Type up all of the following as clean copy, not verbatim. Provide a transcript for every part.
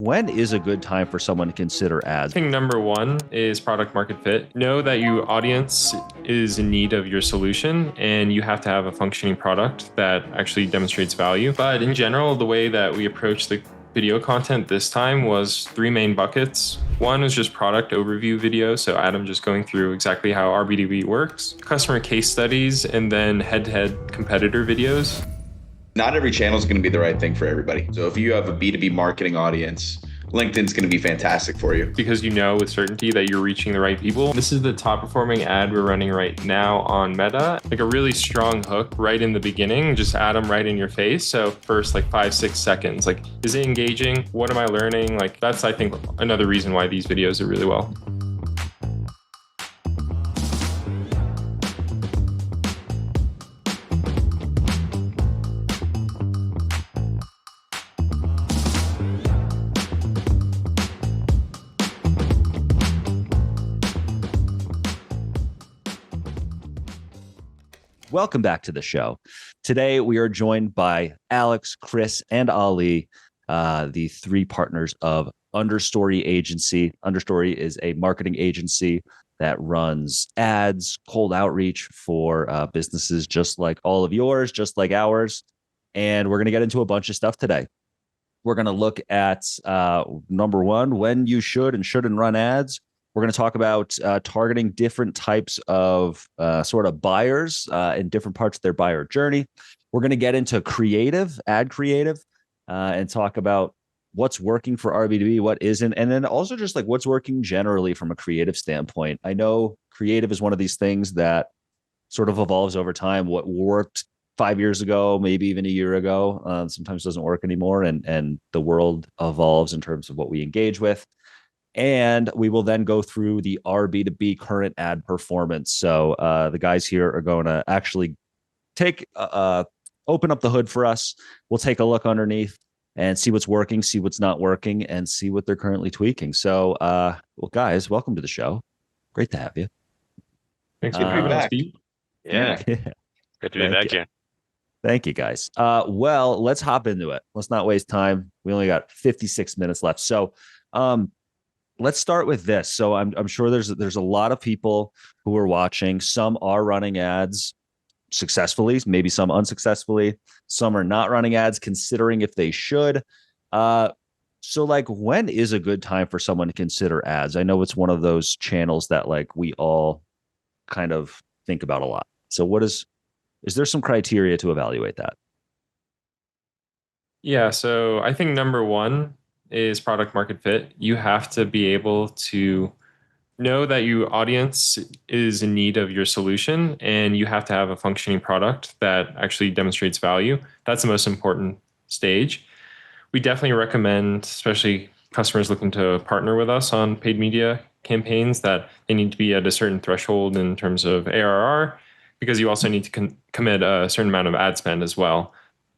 when is a good time for someone to consider ads? I think number one is product market fit. Know that your audience is in need of your solution and you have to have a functioning product that actually demonstrates value. But in general, the way that we approach the video content this time was three main buckets. One was just product overview video, so Adam just going through exactly how our B2B works, customer case studies, and then head-to-head competitor videos. Not every channel is going to be the right thing for everybody. So if you have a B2B marketing audience, LinkedIn's going to be fantastic for you. Because you know with certainty that you're reaching the right people. This is the top performing ad we're running right now on Meta. Like a really strong hook right in the beginning, just add them right in your face. So first like 5-6 seconds, like, is it engaging? What am I learning? Like that's, I think, another reason why these videos are really well. Welcome back to the show. Today, we are joined by Alex, Chris, and Ali, the three partners of Understory Agency. Understory is a marketing agency that runs ads, cold outreach for businesses just like all of yours, just like ours. And we're going to get into a bunch of stuff today. We're going to look at, number one, when you should and shouldn't run ads. We're going to talk about targeting different types of sort of buyers in different parts of their buyer journey. We're going to get into ad creative, and talk about what's working for RB2B, what isn't, and then also just like what's working generally from a creative standpoint. I know creative is one of these things that sort of evolves over time. What worked 5 years ago, maybe even a year ago, sometimes doesn't work anymore, and the world evolves in terms of what we engage with. And we will then go through the RB2B current ad performance. So the guys here are going to actually open up the hood for us. We'll take a look underneath and see what's working, see what's not working, and see what they're currently tweaking. So, well, guys, welcome to the show. Great to have you. Thanks for having us, Pete. Yeah. Good to be back here. Thank you, guys. Well, let's hop into it. Let's not waste time. We only got 56 minutes left. So, let's start with this. So I'm sure there's a lot of people who are watching. Some are running ads successfully, maybe some unsuccessfully. Some are not running ads, considering if they should. So like, when is a good time for someone to consider ads? I know it's one of those channels that like we all kind of think about a lot. So is there some criteria to evaluate that? Yeah, so I think number one is product market fit. You have to be able to know that your audience is in need of your solution and you have to have a functioning product that actually demonstrates value. That's the most important stage. We definitely recommend, especially customers looking to partner with us on paid media campaigns, that they need to be at a certain threshold in terms of ARR, because you also need to commit a certain amount of ad spend as well.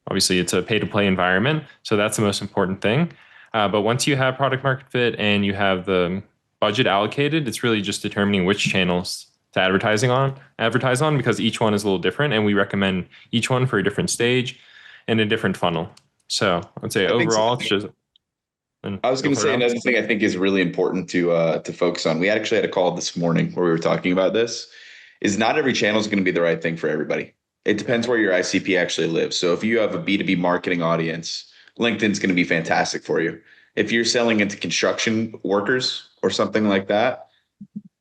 Obviously, it's a pay-to-play environment, so that's the most important thing. But once you have product market fit and you have the budget allocated, it's really just determining which channels to advertise on, because each one is a little different, and we recommend each one for a different stage and a different funnel. So I'd say overall, it's just. I was going to say another thing I think is really important to focus on. We actually had a call this morning where we were talking about this. Is not every channel is going to be the right thing for everybody. It depends where your ICP actually lives. So if you have a B2B marketing audience, LinkedIn's going to be fantastic for you. If you're selling into construction workers or something like that,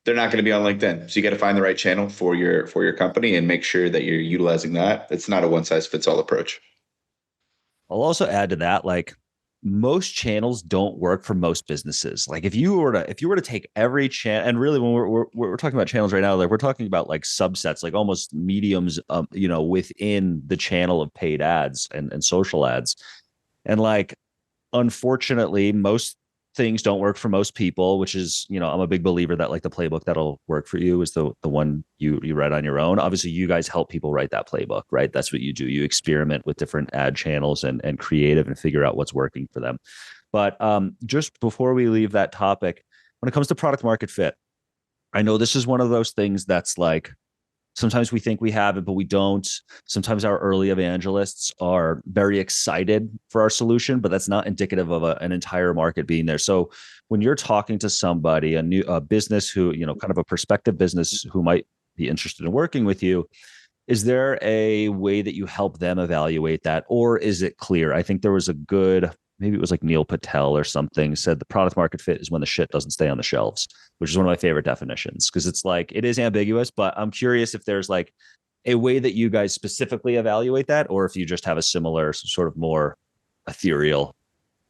they're not going to be on LinkedIn. So you got to find the right channel for your company and make sure that you're utilizing that. It's not a one size fits all approach. I'll also add to that, like, most channels don't work for most businesses. Like if you were to take every channel, and really when we're talking about channels right now, like we're talking about like subsets, like almost mediums, within the channel of paid ads and social ads. And like, unfortunately, most things don't work for most people, which is, I'm a big believer that like the playbook that'll work for you is the one you write on your own. Obviously, you guys help people write that playbook, right? That's what you do. You experiment with different ad channels and creative and figure out what's working for them. But just before we leave that topic, when it comes to product market fit, I know this is one of those things that's like Sometimes we think we have it, but we don't. Sometimes our early evangelists are very excited for our solution, but that's not indicative of an entire market being there. So when you're talking to somebody, a business who, kind of a prospective business who might be interested in working with you, is there a way that you help them evaluate that? Or is it clear? I think there was maybe it was like Neil Patel or something, said the product market fit is when the shit doesn't stay on the shelves, which is one of my favorite definitions, because it's like, it is ambiguous, but I'm curious if there's like a way that you guys specifically evaluate that, or if you just have a similar sort of more ethereal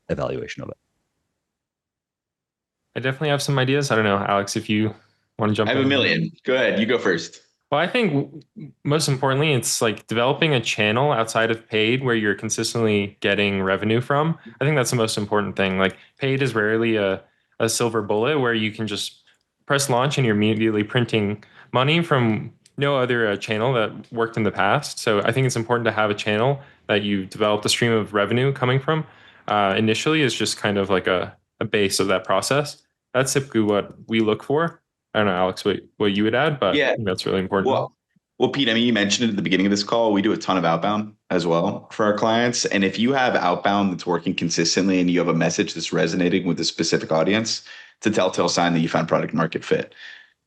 evaluation of it. I definitely have some ideas. I don't know, Alex, if you want to jump in. I have a million. Go ahead. You go first. Well, I think most importantly, it's like developing a channel outside of paid where you're consistently getting revenue from. I think that's the most important thing. Like paid is rarely a silver bullet where you can just press launch and you're immediately printing money from no other channel that worked in the past. So I think it's important to have a channel that you develop a stream of revenue coming from. Initially is just kind of like a base of that process. That's typically what we look for. I don't know, Alex, what you would add, but Yeah. I think that's really important. Well, Pete, I mean, you mentioned it at the beginning of this call. We do a ton of outbound as well for our clients. And if you have outbound that's working consistently and you have a message that's resonating with a specific audience, it's a telltale sign that you found product market fit.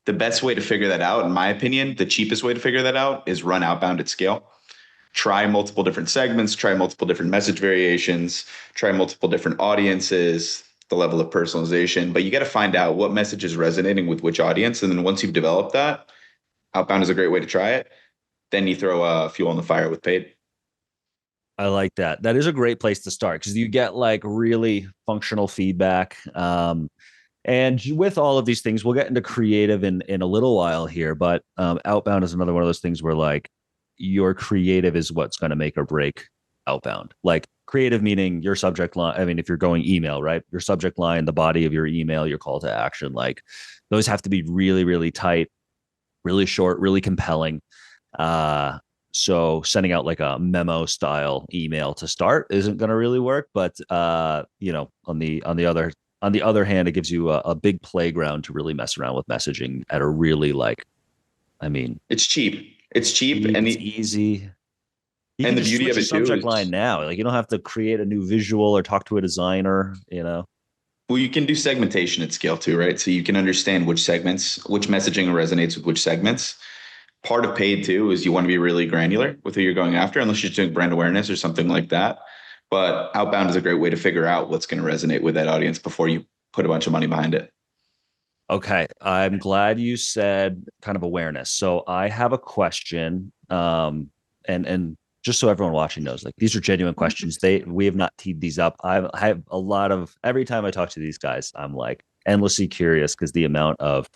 The best way to figure that out, in my opinion, the cheapest way to figure that out is run outbound at scale. Try multiple different segments, try multiple different message variations, try multiple different audiences, the level of personalization, but you got to find out what message is resonating with which audience. And then once you've developed that, outbound is a great way to try it. Then you throw fuel on the fire with paid. I like that. That is a great place to start, because you get like really functional feedback. And with all of these things, we'll get into creative in a little while here, but outbound is another one of those things where like your creative is what's going to make or break outbound. Like creative meaning your subject line. I mean, if you're going email, right? Your subject line, the body of your email, your call to action, like those have to be really, really tight, really short, really compelling. So sending out like a memo style email to start isn't going to really work. But on the other hand, it gives you a big playground to really mess around with messaging at a really it's cheap. It's cheap and it's easy. You and can the beauty of it too subject is line now. Like you don't have to create a new visual or talk to a designer. well, you can do segmentation at scale too, right? So you can understand which messaging resonates with which segments. Part of paid too is you want to be really granular with who you're going after, unless you're doing brand awareness or something like that. But outbound is a great way to figure out what's going to resonate with that audience before you put a bunch of money behind it. Okay. I'm glad you said kind of awareness. So I have a question. And just so everyone watching knows, like these are genuine questions. We have not teed these up. I have a lot of, every time I talk to these guys, I'm like endlessly curious because the amount of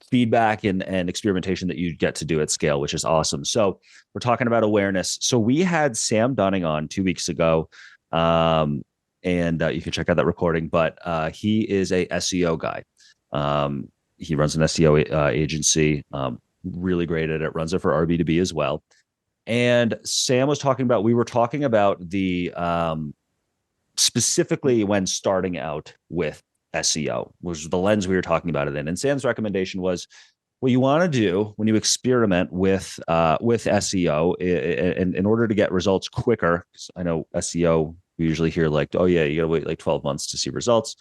feedback and experimentation that you get to do at scale, which is awesome. So we're talking about awareness. So we had Sam Dunning on 2 weeks ago. And you can check out that recording, but he is a SEO guy. He runs an SEO agency, really great at it, runs it for our B2B as well. And Sam we were talking about the specifically when starting out with SEO, was the lens we were talking about it in. And Sam's recommendation was, what you want to do when you experiment with SEO in order to get results quicker, because I know SEO, we usually hear like, oh yeah, you got to wait like 12 months to see results.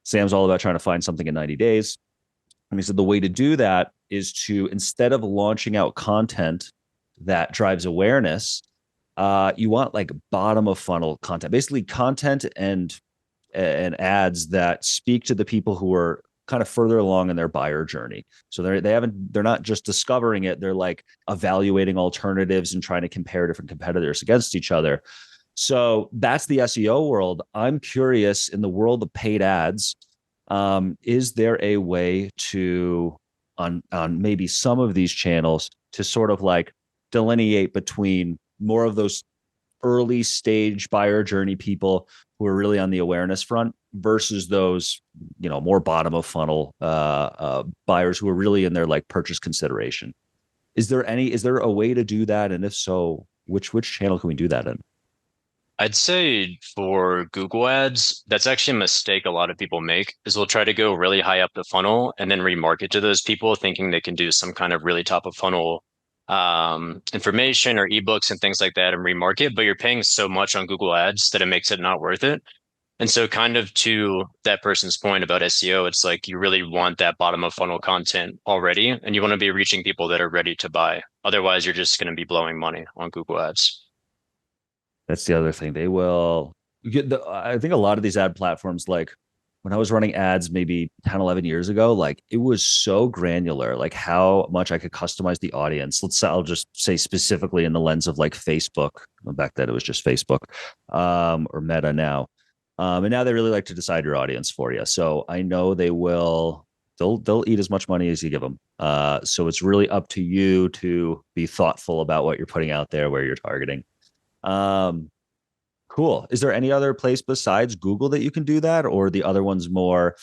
Sam's all about trying to find something in 90 days. And he said the way to do that is to, instead of launching out content that drives awareness, you want like bottom of funnel content, basically content and ads that speak to the people who are kind of further along in their buyer journey. So they're not just discovering it, they're like evaluating alternatives and trying to compare different competitors against each other. So that's the SEO world. I'm curious, in the world of paid ads, is there a way to on maybe some of these channels to sort of like delineate between more of those early stage buyer journey people who are really on the awareness front versus those, more bottom of funnel buyers who are really in their like purchase consideration? Is there a way to do that? And if so, which channel can we do that in? I'd say for Google ads, that's actually a mistake a lot of people make, is they'll try to go really high up the funnel and then remarket to those people thinking they can do some kind of really top of funnel information or ebooks and things like that and remarket, but you're paying so much on Google Ads that it makes it not worth it. And so kind of to that person's point about SEO, it's like you really want that bottom of funnel content already, and you want to be reaching people that are ready to buy. Otherwise, you're just going to be blowing money on Google Ads. That's the other thing. They will get I think a lot of these ad platforms, like when I was running ads maybe 10, 11 years ago, like it was so granular, like how much I could customize the audience. Let's say, I'll just say specifically in the lens of like Facebook. Back then it was just Facebook, or Meta now. And now they really like to decide your audience for you. So I know they'll eat as much money as you give them. So it's really up to you to be thoughtful about what you're putting out there, where you're targeting. Um, Cool. Is there any other place besides Google that you can do that, or the other one's more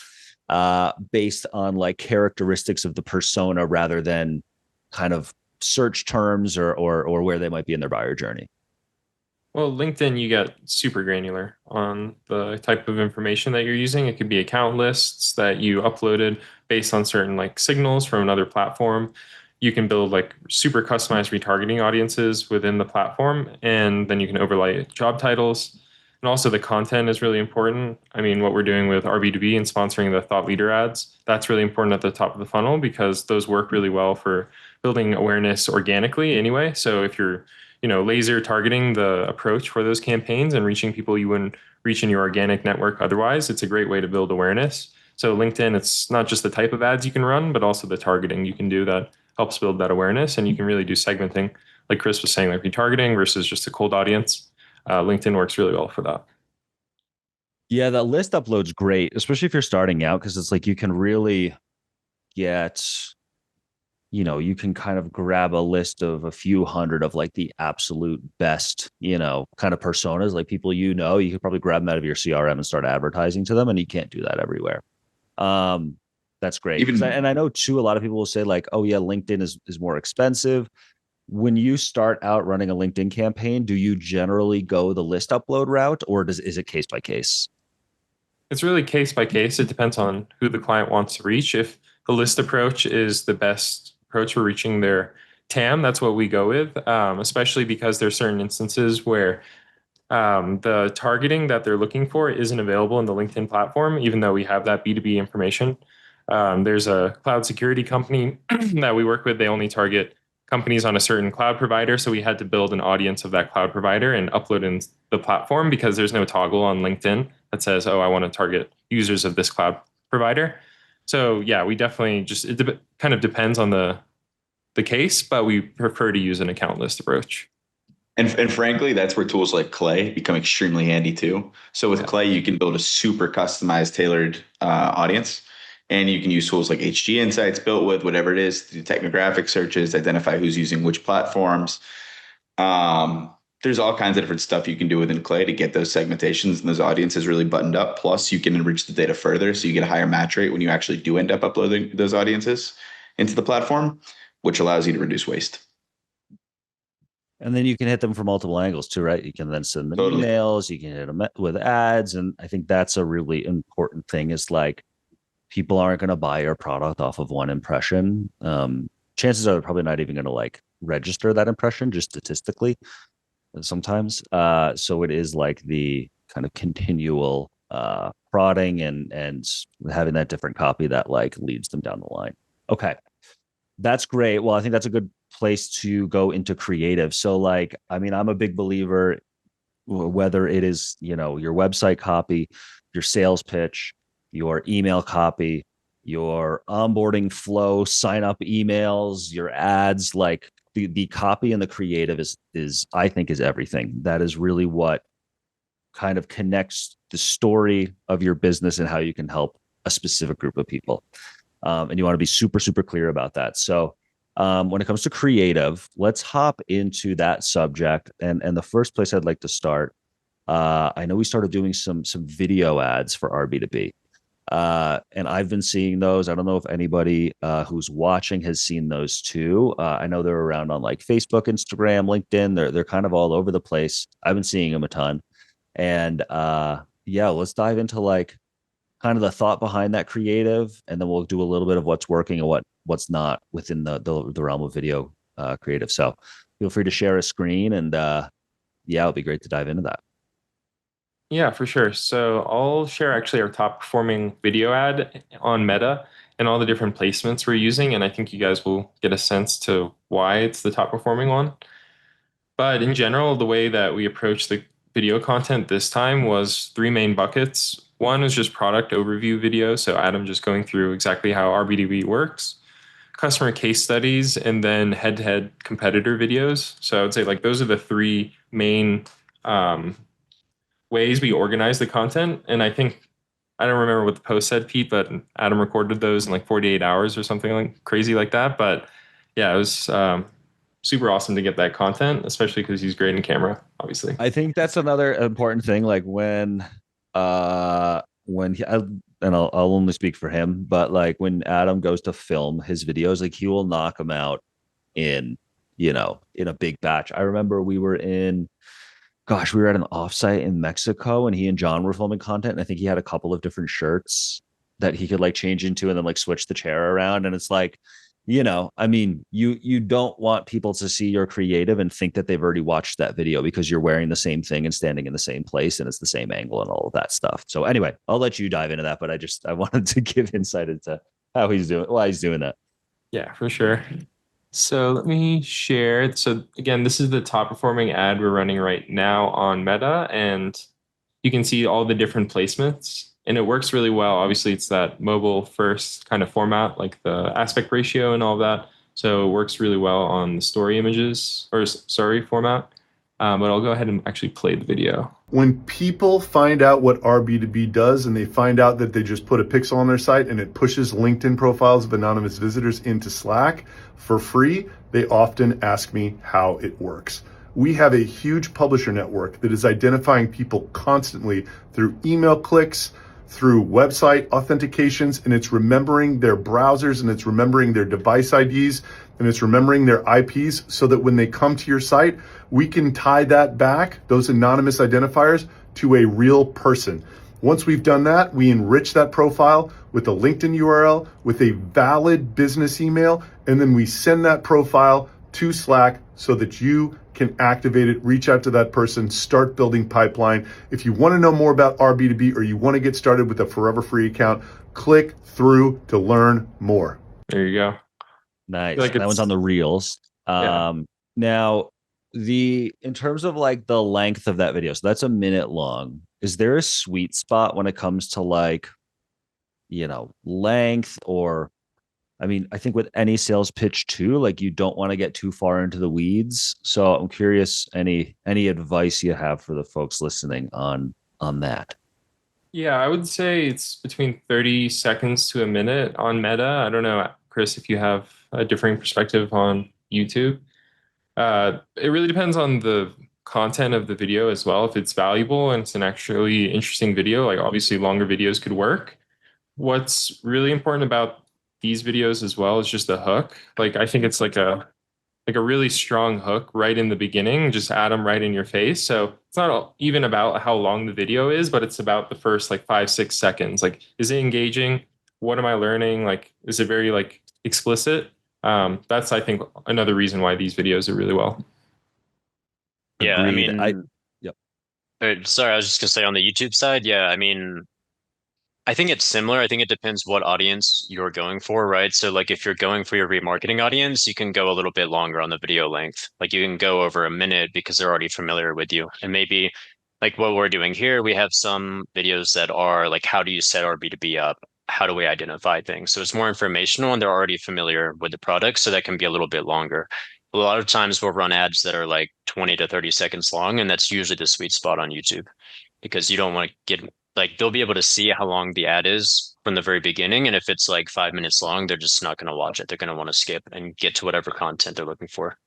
based on like characteristics of the persona rather than kind of search terms or where they might be in their buyer journey? Well, LinkedIn, you get super granular on the type of information that you're using. It could be account lists that you uploaded based on certain like signals from another platform. You can build like super customized retargeting audiences within the platform, and then you can overlay job titles. And also the content is really important. I mean, what we're doing with our B2B and sponsoring the thought leader ads, that's really important at the top of the funnel because those work really well for building awareness organically anyway. So if you're laser targeting the approach for those campaigns and reaching people you wouldn't reach in your organic network otherwise, it's a great way to build awareness. So LinkedIn, it's not just the type of ads you can run, but also the targeting you can do that helps build that awareness. And you can really do segmenting, like Chris was saying, like retargeting versus just a cold audience. LinkedIn works really well for that. Yeah, that list upload's great, especially if you're starting out, because it's like you can really get, you can kind of grab a list of a few hundred of like the absolute best, kind of personas, like people, you could probably grab them out of your CRM and start advertising to them, and you can't do that everywhere. That's great. And I know too, a lot of people will say like, oh yeah, LinkedIn is more expensive. When you start out running a LinkedIn campaign, do you generally go the list upload route, or is it case by case? It's really case by case. It depends on who the client wants to reach. If the list approach is the best approach for reaching their TAM, that's what we go with, especially because there's certain instances where the targeting that they're looking for isn't available in the LinkedIn platform, even though we have that B2B information. There's a cloud security company that we work with. They only target companies on a certain cloud provider. So we had to build an audience of that cloud provider and upload in the platform because there's no toggle on LinkedIn that says, oh, I want to target users of this cloud provider. So yeah, we definitely kind of depends on the case, but we prefer to use an account list approach. And frankly, that's where tools like Clay become extremely handy too. So with Clay, you can build a super customized, tailored audience. And you can use tools like HG Insights built with whatever it is to do technographic searches, identify who's using which platforms. There's all kinds of different stuff you can do within Clay to get those segmentations and those audiences really buttoned up. Plus, you can enrich the data further so you get a higher match rate when you actually do end up uploading those audiences into the platform, which allows you to reduce waste. And then you can hit them from multiple angles too, right? You can then send them emails, you can hit them with ads. And I think that's a really important thing is like, people aren't going to buy your product off of one impression. Chances are they're probably not even going to like register that impression just statistically sometimes. So it is like the kind of continual prodding and having that different copy that like leads them down the line. Okay. That's great. Well, I think that's a good place to go into creative. So like, I mean, I'm a big believer, whether it is, your website copy, your sales pitch, your email copy, your onboarding flow, sign up emails, your ads, like the copy and the creative is I think is everything. That is really what kind of connects the story of your business and how you can help a specific group of people. And you want to be super, super clear about that. So when it comes to creative, let's hop into that subject. And the first place I'd like to start, I know we started doing some video ads for our B2B. And I've been seeing those. I don't know if anybody who's watching has seen those too. I know they're around on like Facebook, Instagram, LinkedIn. They're kind of all over the place. I've been seeing them a ton. And yeah, let's dive into like kind of the thought behind that creative, and then we'll do a little bit of what's working and what's not within the realm of video creative. So feel free to share a screen, and it'll be great to dive into that. Yeah, for sure. So I'll share actually our top performing video ad on Meta and all the different placements we're using. And I think you guys will get a sense to why it's the top performing one. But in general, the way that we approached the video content this time was three main buckets. One was just product overview video. So Adam just going through exactly how our B2B works, customer case studies, and then head-to-head competitor videos. So I would say like those are the three main ways we organize the content. And I think, I don't remember what the post said, Pete, but Adam recorded those in like 48 hours or something like crazy like that. But yeah, it was super awesome to get that content, especially because he's great in camera, obviously. I think that's another important thing. Like and I'll only speak for him, but like when Adam goes to film his videos, like he will knock them out in a big batch. I remember we were at an offsite in Mexico, and he and John were filming content, and I think he had a couple of different shirts that he could like change into and then like switch the chair around. And it's like, I mean, you don't want people to see your creative and think that they've already watched that video because you're wearing the same thing and standing in the same place and it's the same angle and all of that stuff. So anyway, I'll let you dive into that, but I wanted to give insight into why he's doing that. Yeah, for sure. So let me share. So again, this is the top performing ad we're running right now on Meta, and you can see all the different placements, and it works really well. Obviously, it's that mobile first kind of format, like the aspect ratio and all that. So it works really well on the story images or story format. But I'll go ahead and actually play the video. When people find out what our B2B does and they find out that they just put a pixel on their site and it pushes LinkedIn profiles of anonymous visitors into Slack for free, they often ask me how it works. We have a huge publisher network that is identifying people constantly through email clicks, through website authentications, and it's remembering their browsers and it's remembering their device IDs and it's remembering their IPs so that when they come to your site, we can tie that back, those anonymous identifiers, to a real person. Once we've done that, we enrich that profile with a LinkedIn URL, with a valid business email, and then we send that profile to Slack so that you can activate it, reach out to that person, start building pipeline. If you want to know more about our B2B or you want to get started with a forever free account, click through to learn more. There you go. Nice. Like that one's on the reels. Yeah. Now, in terms of like the length of that video, so that's a minute long. Is there a sweet spot when it comes to like, length? Or I mean, I think with any sales pitch too, like you don't want to get too far into the weeds. So I'm curious, any advice you have for the folks listening on that? Yeah, I would say it's between 30 seconds to a minute on Meta. I don't know, Chris, if you have a differing perspective on YouTube. It really depends on the content of the video as well. If it's valuable and it's an actually interesting video, like obviously longer videos could work. What's really important about these videos as well is just the hook. Like I think it's like a really strong hook right in the beginning, just add them right in your face. So it's not even about how long the video is, but it's about the first like 5-6 seconds. Like, is it engaging? What am I learning? Like, is it very like explicit? That's, I think, another reason why these videos are really well. Yeah, Agreed. I mean, yep. Sorry, I was just gonna say on the YouTube side, yeah, I mean, I think it's similar. I think it depends what audience you're going for, right? So like if you're going for your remarketing audience, you can go a little bit longer on the video length. Like you can go over a minute because they're already familiar with you. And maybe like what we're doing here, we have some videos that are like, how do you set our B2B up? How do we identify things? So it's more informational and they're already familiar with the product. So that can be a little bit longer. A lot of times we'll run ads that are like 20 to 30 seconds long. And that's usually the sweet spot on YouTube because you don't want to get like they'll be able to see how long the ad is from the very beginning. And if it's like 5 minutes long, they're just not going to watch it. They're going to want to skip and get to whatever content they're looking for.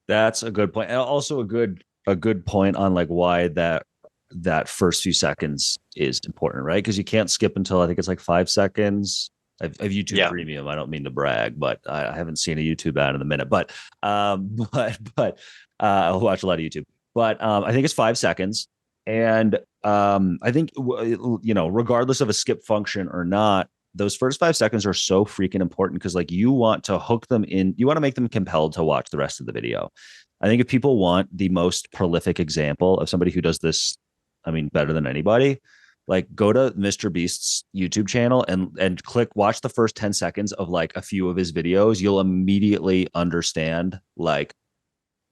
That's a good point. And also a good point on like why that first few seconds is important, right? Because you can't skip until I think it's like 5 seconds. I've YouTube Premium. I don't mean to brag, but I haven't seen a YouTube ad in a minute. But I'll watch a lot of YouTube. But I think it's 5 seconds. And I think, regardless of a skip function or not, those first 5 seconds are so freaking important because like you want to hook them in, you want to make them compelled to watch the rest of the video. I think if people want the most prolific example of somebody who does this, I mean, better than anybody, like go to Mr. Beast's YouTube channel and click watch the first 10 seconds of like a few of his videos. You'll immediately understand like,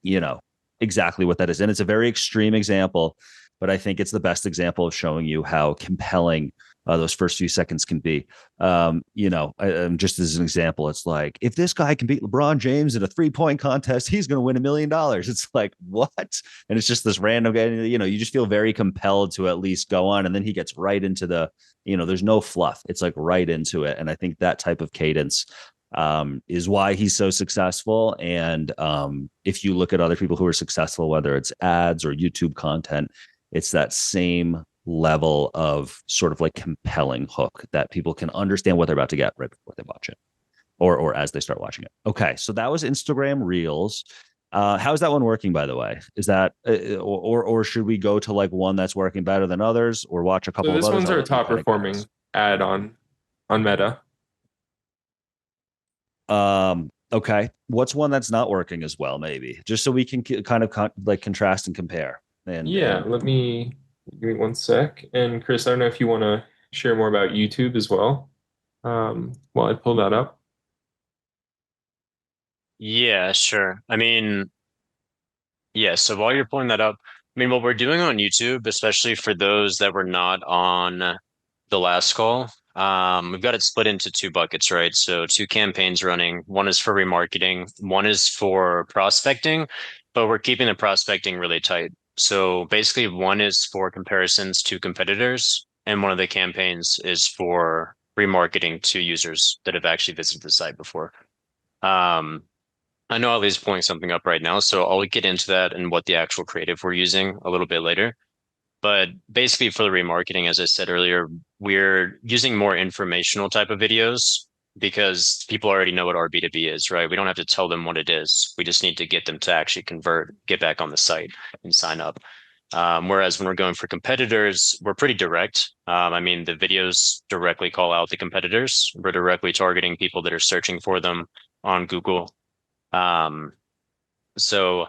you know, exactly what that is. And it's a very extreme example, but I think it's the best example of showing you how compelling those first few seconds can be. Just as an example, it's like, if this guy can beat LeBron James in a 3-point contest, he's going to win $1 million. It's like, what? And it's just this random guy, you just feel very compelled to at least go on. And then he gets right into there's no fluff. It's like right into it. And I think that type of cadence is why he's so successful. And if you look at other people who are successful, whether it's ads or YouTube content, it's that same level of sort of like compelling hook that people can understand what they're about to get right before they watch it or as they start watching it. Okay. So that was Instagram Reels. How's that one working, by the way? Is that or should we go to like one that's working better than others or watch a couple of others? This one's our top performing ad on Meta. Okay. What's one that's not working as well, maybe? Just so we can kind of like contrast and compare. Let me give me 1 sec. And Chris, I don't know if you want to share more about YouTube as well while I pull that up. Yeah, sure. I mean, yeah, so while you're pulling that up, I mean, what we're doing on YouTube, especially for those that were not on the last call, we've got it split into 2 buckets, right? So 2 campaigns running. One is for remarketing, one is for prospecting, but we're keeping the prospecting really tight. So basically one is for comparisons to competitors, and one of the campaigns is for remarketing to users that have actually visited the site before. I know Ali's pulling something up right now, so I'll get into that and what the actual creative we're using a little bit later. But basically for the remarketing, as I said earlier, we're using more informational type of videos because people already know what our B2B is, right? We don't have to tell them what it is. We just need to get them to actually convert, get back on the site and sign up. Whereas when we're going for competitors, we're pretty direct. I mean, the videos directly call out the competitors. We're directly targeting people that are searching for them on Google. So,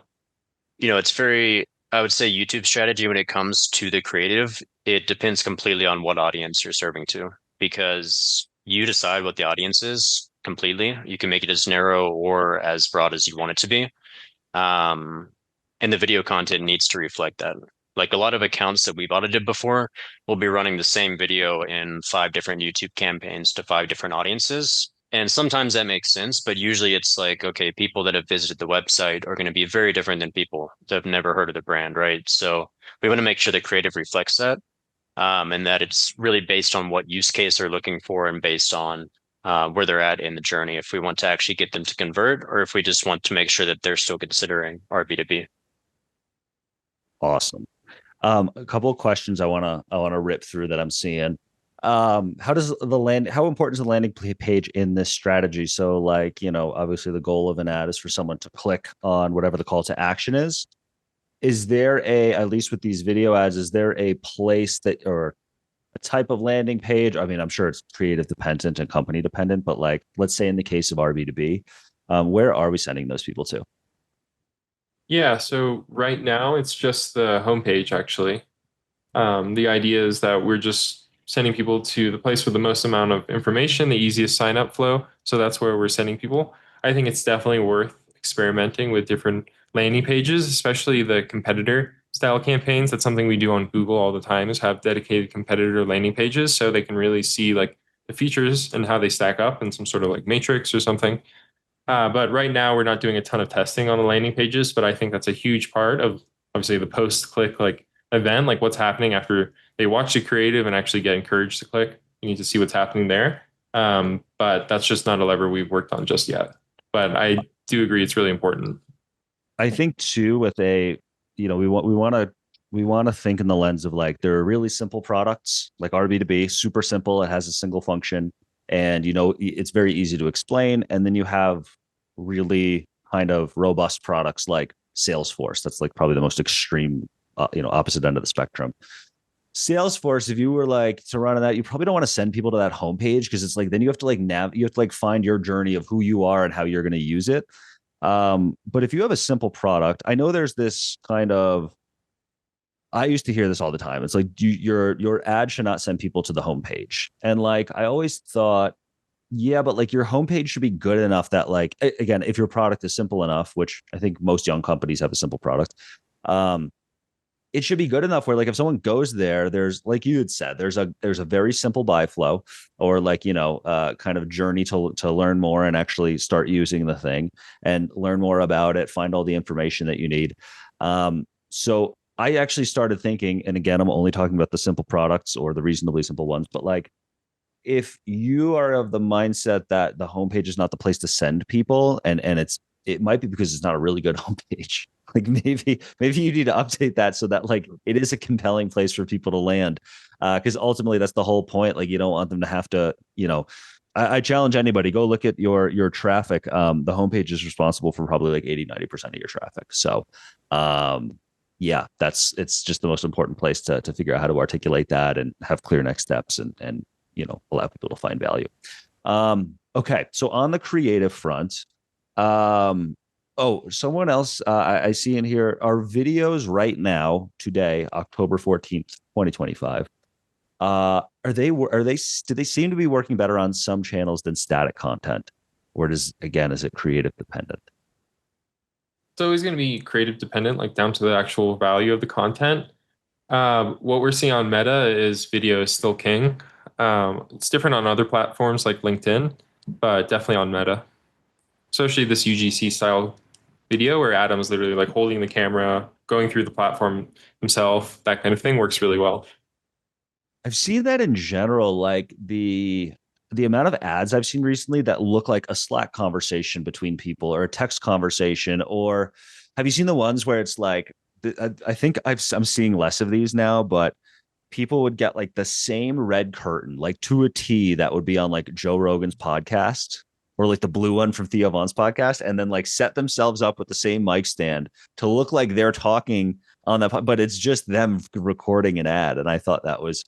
it's very, I would say YouTube strategy when it comes to the creative, it depends completely on what audience you're serving to, because you decide what the audience is completely. You can make it as narrow or as broad as you want it to be. And the video content needs to reflect that. Like a lot of accounts that we've audited before will be running the same video in 5 different YouTube campaigns to 5 different audiences. And sometimes that makes sense, but usually it's like, okay, people that have visited the website are going to be very different than people that have never heard of the brand, right? So we want to make sure the creative reflects that, and that it's really based on what use case they're looking for and based on where they're at in the journey. If we want to actually get them to convert, or if we just want to make sure that they're still considering our B2B. Awesome. A couple of questions I want to rip through that I'm seeing. How important is the landing page in this strategy? So like, obviously the goal of an ad is for someone to click on whatever the call to action is. Is there at least with these video ads, is there a place or a type of landing page? I mean, I'm sure it's creative dependent and company dependent, but like, let's say in the case of our B2B, where are we sending those people to? Yeah, so right now it's just the homepage, actually. The idea is that we're just sending people to the place with the most amount of information, the easiest sign up flow. So that's where we're sending people. I think it's definitely worth experimenting with different landing pages, especially the competitor style campaigns. That's something we do on Google all the time, is have dedicated competitor landing pages so they can really see like the features and how they stack up in some sort of like matrix or something. But right now we're not doing a ton of testing on the landing pages, but I think that's a huge part of obviously the post-click like event, like what's happening after they watch the creative and actually get encouraged to click. You need to see what's happening there. But that's just not a lever we've worked on just yet. But I do agree it's really important. I think too, with we want to think in the lens of like, there are really simple products like our B2B, super simple. It has a single function and, it's very easy to explain. And then you have really kind of robust products like Salesforce. That's like probably the most extreme, opposite end of the spectrum. Salesforce, if you were like to run on that, you probably don't want to send people to that homepage because it's like then you have to like you have to like find your journey of who you are and how you're going to use it. But if you have a simple product, I know there's this kind of I used to hear this all the time. It's like your ad should not send people to the homepage. And like I always thought, yeah, but like your homepage should be good enough that like again, if your product is simple enough, which I think most young companies have a simple product, um, it should be good enough where like if someone goes there, there's like you had said, there's a very simple buy flow or like kind of journey to learn more and actually start using the thing and learn more about it, find all the information that you need. So I actually started thinking, and again, I'm only talking about the simple products or the reasonably simple ones, but like if you are of the mindset that the homepage is not the place to send people, and it might be because it's not a really good homepage. Like maybe you need to update that so that like it is a compelling place for people to land. Because ultimately that's the whole point. Like you don't want them to have to, I challenge anybody, go look at your traffic. The homepage is responsible for probably like 80-90% of your traffic. So yeah, it's just the most important place to figure out how to articulate that and have clear next steps and allow people to find value. Okay, so on the creative front, someone else I see in here are videos right now today, October 14th, 2025. Do they seem to be working better on some channels than static content, or is it creative dependent? It's always going to be creative dependent, like down to the actual value of the content. What we're seeing on Meta is video is still king. It's different on other platforms like LinkedIn, but definitely on Meta, especially this UGC style video where Adam's literally like holding the camera, going through the platform himself. That kind of thing works really well. I've seen that in general, like the amount of ads I've seen recently that look like a Slack conversation between people or a text conversation, or have you seen the ones where it's like, I think I'm seeing less of these now, but people would get like the same red curtain, like to a T that would be on like Joe Rogan's podcast or like the blue one from Theo Von's podcast, and then like set themselves up with the same mic stand to look like they're talking on that, but it's just them recording an ad. And I thought that was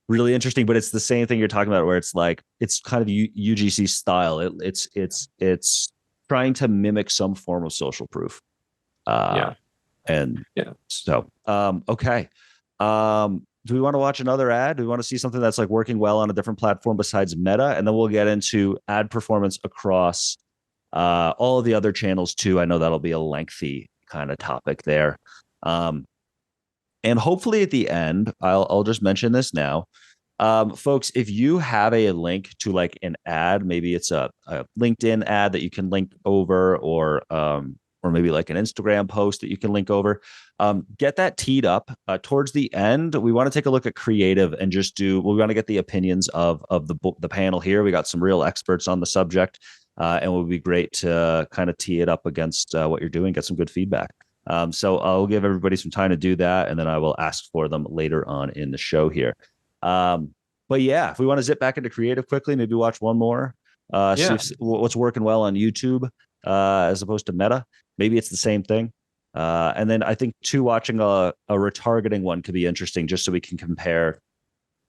really interesting, but it's the same thing you're talking about where it's like it's kind of UGC style. It's trying to mimic some form of social proof. Yeah. And yeah, so okay. Do we want to watch another ad? Do we want to see something that's like working well on a different platform besides Meta? And then we'll get into ad performance across all of the other channels too. I know that'll be a lengthy kind of topic there. And hopefully at the end, I'll just mention this now. Folks, if you have a link to like an ad, maybe it's a LinkedIn ad that you can link over, or maybe like an Instagram post that you can link over, get that teed up. Towards the end, we want to take a look at creative and just we want to get the opinions of the panel here. We got some real experts on the subject, and it would be great to kind of tee it up against what you're doing, get some good feedback. So I'll give everybody some time to do that, and then I will ask for them later on in the show here. But yeah, if we want to zip back into creative quickly, maybe watch one more, see what's working well on YouTube as opposed to Meta. Maybe it's the same thing. And then I think watching a retargeting one could be interesting, just so we can compare,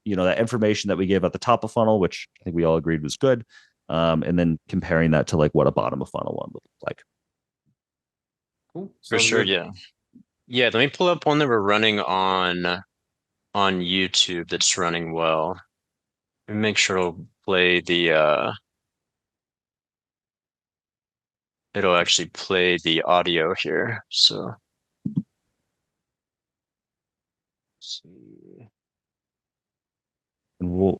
that information that we gave at the top of funnel, which I think we all agreed was good, and then comparing that to like what a bottom of funnel one would look like. Cool. For sure, yeah. Yeah, let me pull up one that we're running on YouTube that's running well. Let me make sure it'll play it'll actually play the audio here. So let's see. And we'll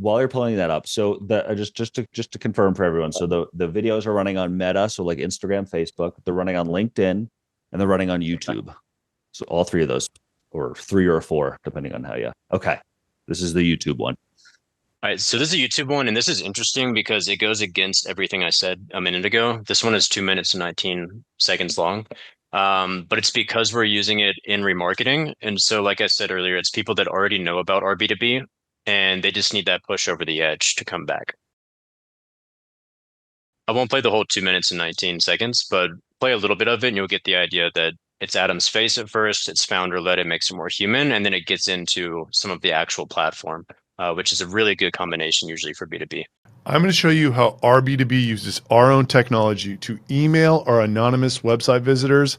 while you're pulling that up, so just to confirm for everyone, so the videos are running on Meta, so like Instagram, Facebook, they're running on LinkedIn, and they're running on YouTube. So all three of those, or three or four, depending on how you. Okay, this is the YouTube one. All right, so this is a YouTube one, and this is interesting because it goes against everything I said a minute ago. This one is 2 minutes and 19 seconds long, but it's because we're using it in remarketing. And so, like I said earlier, it's people that already know about our B2B, and they just need that push over the edge to come back. I won't play the whole 2 minutes and 19 seconds, but play a little bit of it, and you'll get the idea that it's Adam's face at first, it's founder led, it makes it more human, and then it gets into some of the actual platform, which is a really good combination usually for B2B. I'm going to show you how our B2B uses our own technology to email our anonymous website visitors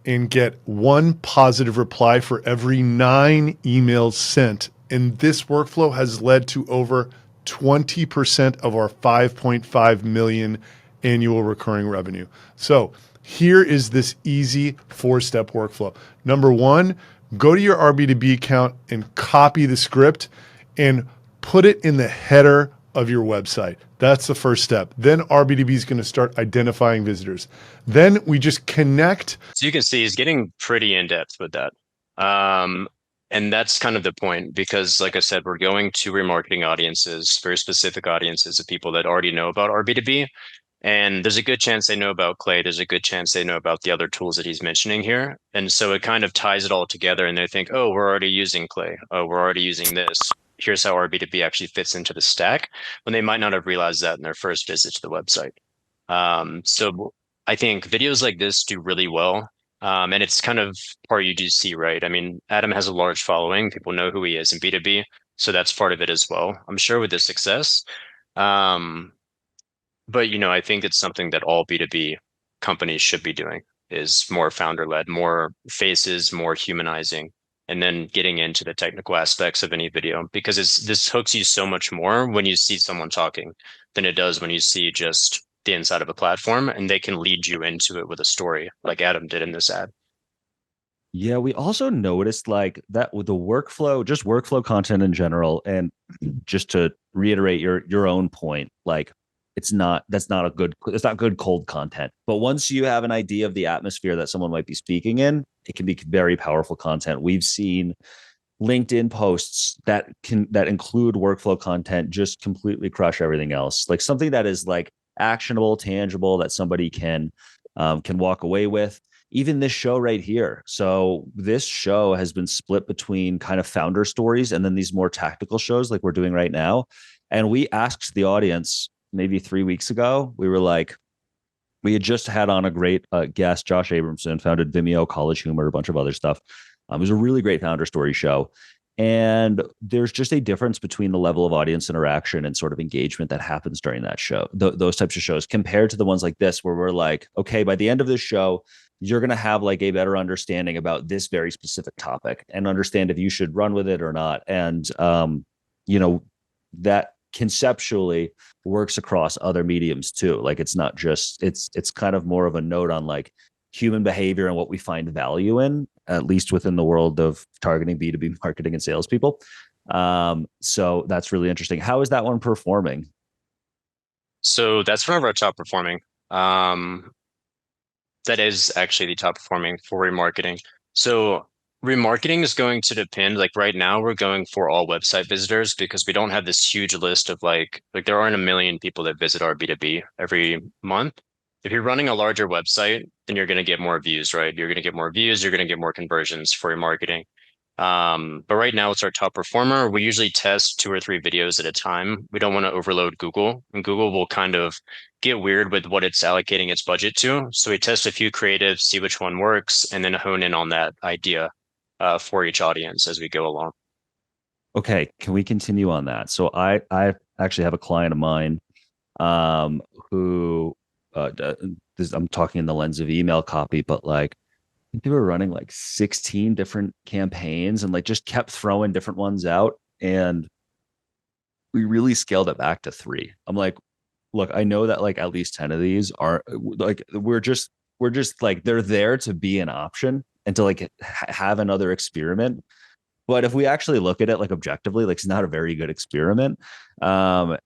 and get 1 positive reply for every 9 emails sent. And this workflow has led to over 20% of our 5.5 million annual recurring revenue. So here is this easy 4-step workflow. Number 1, go to your RB2B account and copy the script and put it in the header of your website. That's the first step. Then RB2B is going to start identifying visitors. Then we just connect. So you can see he's getting pretty in depth with that. And that's kind of the point, because like I said, we're going to remarketing audiences, very specific audiences of people that already know about RB2B. And there's a good chance they know about Clay. There's a good chance they know about the other tools that he's mentioning here. And so it kind of ties it all together and they think, oh, we're already using Clay. Oh, we're already using this. Here's how RB2B actually fits into the stack, when they might not have realized that in their first visit to the website. So I think videos like this do really well. And it's kind of part you do see, right? I mean, Adam has a large following. People know who he is in B2B. So that's part of it as well, I'm sure, with this success. But, I think it's something that all B2B companies should be doing, is more founder led, more faces, more humanizing, and then getting into the technical aspects of any video, because this hooks you so much more when you see someone talking than it does when you see just the inside of a platform, and they can lead you into it with a story like Adam did in this ad. Yeah, we also noticed like that with the workflow, just workflow content in general, and just to reiterate your own point, like it's not good cold content. But once you have an idea of the atmosphere that someone might be speaking in, it can be very powerful content. We've seen LinkedIn posts that include workflow content just completely crush everything else. Like something that is like actionable, tangible, that somebody can walk away with. Even this show right here. So this show has been split between kind of founder stories and then these more tactical shows like we're doing right now. And we asked the audience maybe 3 weeks ago, we were like, we had just had on a great guest, Josh Abramson, founded Vimeo, College Humor, a bunch of other stuff. It was a really great founder story show. And there's just a difference between the level of audience interaction and sort of engagement that happens during that show, those types of shows, compared to the ones like this, where we're like, okay, by the end of this show, you're going to have like a better understanding about this very specific topic and understand if you should run with it or not. And, that conceptually works across other mediums too. Like it's not just, it's kind of more of a note on like human behavior and what we find value in, at least within the world of targeting B2B marketing and salespeople. So that's really interesting. How is that one performing? So that's one of our top performing. That is actually the top performing for remarketing. So remarketing is going to depend. Like right now, we're going for all website visitors because we don't have this huge list of like there aren't a million people that visit our B2B every month. If you're running a larger website, then you're going to get more views, right? You're going to get more views. You're going to get more conversions for remarketing. But right now it's our top performer. We usually test 2 or 3 videos at a time. We don't want to overload Google, and Google will kind of get weird with what it's allocating its budget to. So we test a few creatives, see which one works, and then hone in on that idea for each audience as we go along. Okay, can we continue on that? So I actually have a client of mine who I'm talking in the lens of email copy, but like they were running like 16 different campaigns and like just kept throwing different ones out. And we really scaled it back to 3. I'm like, look, I know that like at least 10 of these are like, we're just like, they're there to be an option and to like have another experiment. But if we actually look at it like objectively, like it's not a very good experiment. So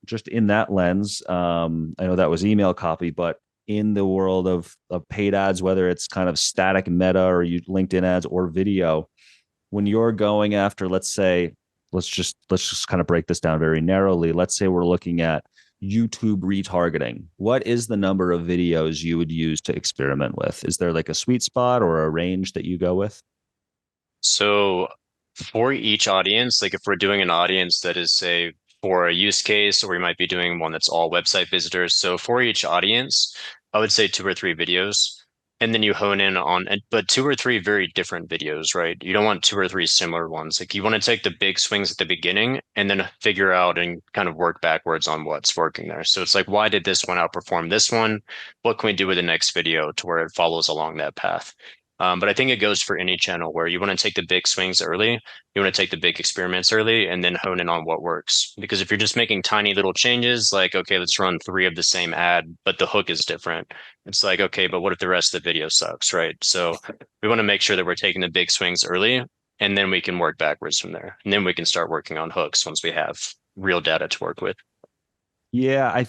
just in that lens, I know that was email copy, but in the world of paid ads, whether it's kind of static meta or LinkedIn ads or video, when you're going after, let's just kind of break this down very narrowly. Let's say we're looking at YouTube retargeting. What is the number of videos you would use to experiment with? Is there like a sweet spot or a range that you go with? So for each audience, like if we're doing an audience that is, say, for a use case, or we might be doing one that's all website visitors. So for each audience, I would say 2 or 3 videos. and then you hone in on it, but 2 or 3 very different videos, right? You don't want 2 or 3 similar ones. Like you want to take the big swings at the beginning and then figure out and kind of work backwards on what's working there. So it's like, why did this one outperform this one? What can we do with the next video to where it follows along that path? But I think it goes for any channel where you want to take the big swings early, you want to take the big experiments early, and then hone in on what works. Because if you're just making tiny little changes, like, okay, let's run 3 of the same ad, but the hook is different. It's like, okay, but what if the rest of the video sucks, right? So we want to make sure that we're taking the big swings early, and then we can work backwards from there. And then we can start working on hooks once we have real data to work with. Yeah, I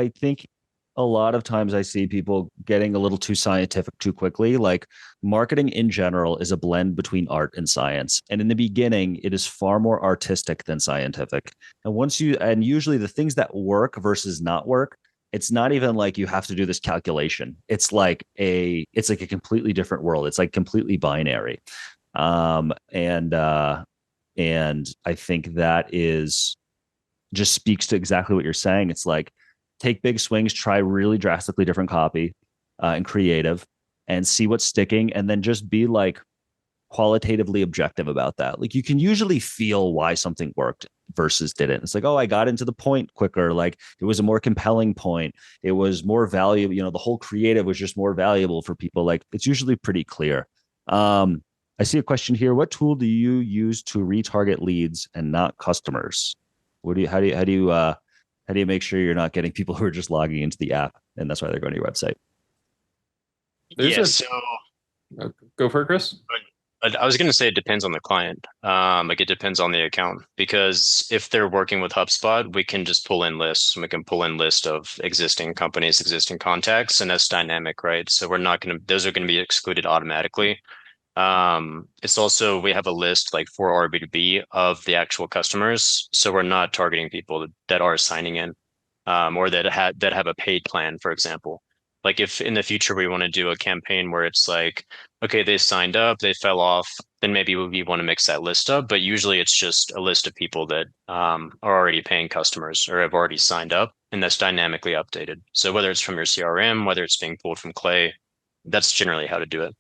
think a lot of times I see people getting a little too scientific too quickly. Like marketing in general is a blend between art and science. And in the beginning, it is far more artistic than scientific. And usually the things that work versus not work, it's not even like you have to do this calculation. It's like a completely different world. It's like completely binary. And I think that is just speaks to exactly what you're saying. It's like take big swings, try really drastically different copy and creative, and see what's sticking, and then just be like qualitatively objective about that. Like you can usually feel why something worked versus didn't. It's like, oh, I got into the point quicker. Like it was a more compelling point. It was more valuable. The whole creative was just more valuable for people. Like it's usually pretty clear. I see a question here. What tool do you use to retarget leads and not customers? How do you make sure you're not getting people who are just logging into the app and that's why they're going to your website? So go for it, Chris. I was going to say it depends on the client. Like it depends on the account, because if they're working with HubSpot, we can just pull in lists. We can pull in list of existing companies, existing contacts, and that's dynamic, right? So those are going to be excluded automatically. It's also, we have a list like for our B2B of the actual customers. So we're not targeting people that are signing in, or that have a paid plan, for example. Like if in the future we want to do a campaign where it's like, okay, they signed up, they fell off, then maybe we want to mix that list up. But usually it's just a list of people that are already paying customers or have already signed up, and that's dynamically updated. So whether it's from your CRM, whether it's being pulled from Clay, that's generally how to do it.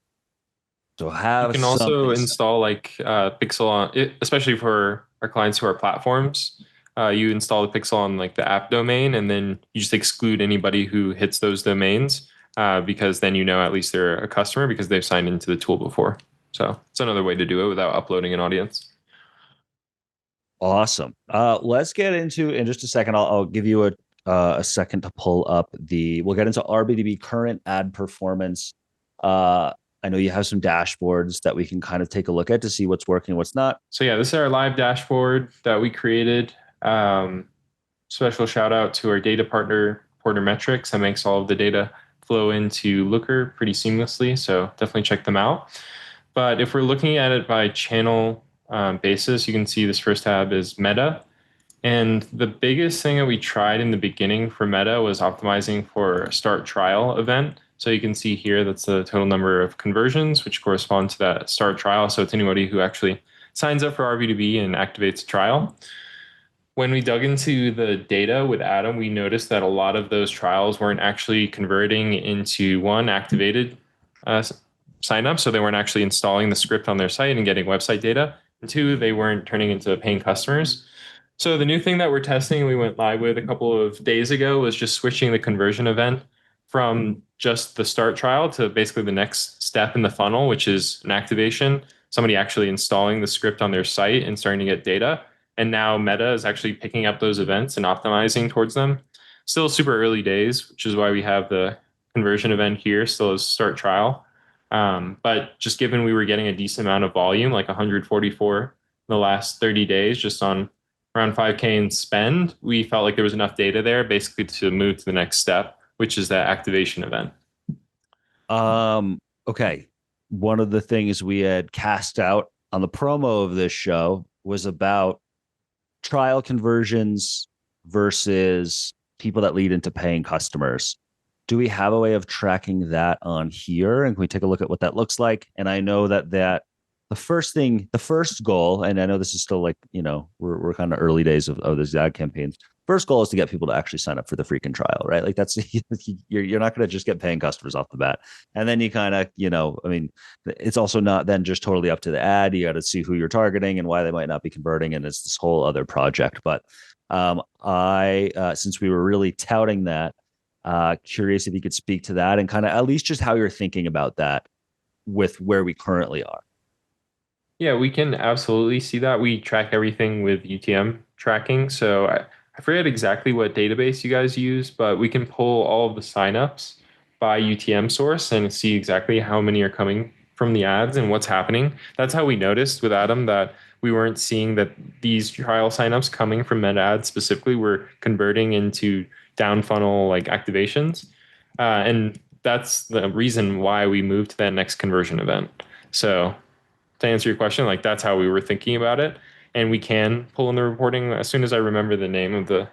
So you can also install like Pixel on, especially for our clients who are platforms. You install the Pixel on like the app domain, and then you just exclude anybody who hits those domains, because then at least they're a customer because they've signed into the tool before. So it's another way to do it without uploading an audience. Awesome. Let's get into, in just a second, I'll give you a second to pull up we'll get into RBDB current ad performance. I know you have some dashboards that we can kind of take a look at to see what's working, what's not. So yeah, this is our live dashboard that we created. Special shout out to our data partner, Porter Metrics, that makes all of the data flow into Looker pretty seamlessly. So definitely check them out. But if we're looking at it by channel basis, you can see this first tab is Meta. And the biggest thing that we tried in the beginning for Meta was optimizing for a start trial event. So you can see here, that's the total number of conversions, which correspond to that start trial. So it's anybody who actually signs up for RB2B and activates a trial. When we dug into the data with Adam, we noticed that a lot of those trials weren't actually converting into one, activated sign up. So they weren't actually installing the script on their site and getting website data. And 2, they weren't turning into paying customers. So the new thing that we're testing, we went live with a couple of days ago, was just switching the conversion event from just the start trial to basically the next step in the funnel, which is an activation, somebody actually installing the script on their site and starting to get data. And now Meta is actually picking up those events and optimizing towards them. Still super early days, which is why we have the conversion event here still as start trial. But just given we were getting a decent amount of volume, like 144 in the last 30 days, just on around 5K in spend, we felt like there was enough data there basically to move to the next step, which is that activation event. Okay. One of the things we had cast out on the promo of this show was about trial conversions versus people that lead into paying customers. Do we have a way of tracking that on here? And can we take a look at what that looks like? And I know that the first goal, and I know this is still like, we're kind of early days of these ad campaigns. First goal is to get people to actually sign up for the freaking trial, right? Like that's, you're not going to just get paying customers off the bat. And then you kind of, it's also not then just totally up to the ad. You got to see who you're targeting and why they might not be converting. And it's this whole other project. But since we were really touting that, curious if you could speak to that and kind of at least just how you're thinking about that with where we currently are. Yeah, we can absolutely see that. We track everything with UTM tracking. So I forget exactly what database you guys use, but we can pull all of the signups by UTM source and see exactly how many are coming from the ads and what's happening. That's how we noticed with Adam that we weren't seeing that these trial signups coming from Meta ads specifically were converting into down funnel like activations. And that's the reason why we moved to that next conversion event. So to answer your question, like that's how we were thinking about it. And we can pull in the reporting as soon as I remember the name of the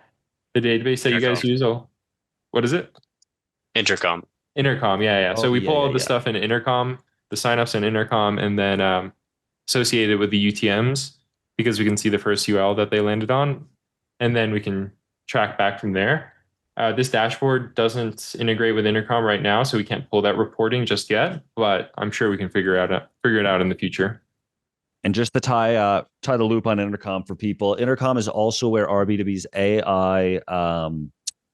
database that you guys use. What is it? Intercom. Intercom, yeah. So we pull all the stuff in Intercom, the signups in Intercom, and then associate it with the UTMs because we can see the first UL that they landed on, and then we can track back from there. This dashboard doesn't integrate with Intercom right now, so we can't pull that reporting just yet, but I'm sure we can figure it out in the future. And just to tie the loop on Intercom for people, Intercom is also where RB2B's AI